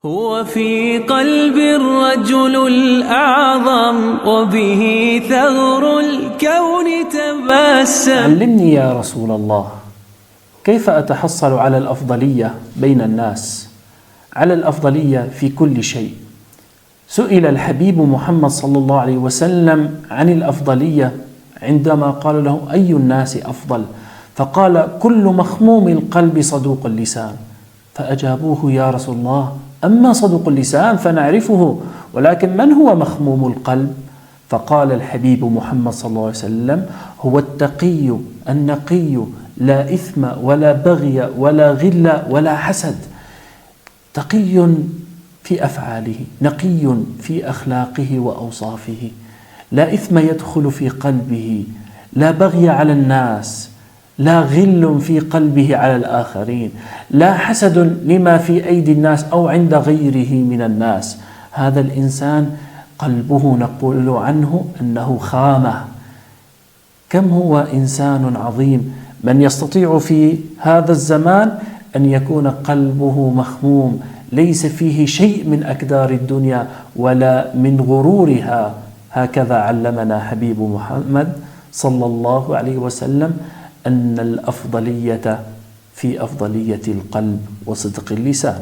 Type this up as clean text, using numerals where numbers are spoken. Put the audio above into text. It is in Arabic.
هو في قلب الرجل الأعظم وبه ثغر الكون تبسم. علمني يا رسول الله، كيف أتحصل على الأفضلية بين الناس، على الأفضلية في كل شيء؟ سئل الحبيب محمد صلى الله عليه وسلم عن الأفضلية عندما قال له: أي الناس أفضل؟ فقال: كل مخموم القلب صدوق اللسان. فأجابوه: يا رسول الله، أما صدوق اللسان فنعرفه، ولكن من هو مخموم القلب؟ فقال الحبيب محمد صلى الله عليه وسلم: هو التقي النقي، لا إثم ولا بغي ولا غل ولا حسد. تقي في أفعاله، نقي في أخلاقه وأوصافه، لا إثم يدخل في قلبه، لا بغي على الناس، لا غل في قلبه على الآخرين، لا حسد لما في أيدي الناس أو عند غيره من الناس. هذا الإنسان قلبه نقول عنه أنه خامة. كم هو إنسان عظيم من يستطيع في هذا الزمان أن يكون قلبه مخموم، ليس فيه شيء من أكدار الدنيا ولا من غرورها. هكذا علمنا حبيب محمد صلى الله عليه وسلم أن الأفضلية في أفضلية القلب وصدق اللسان.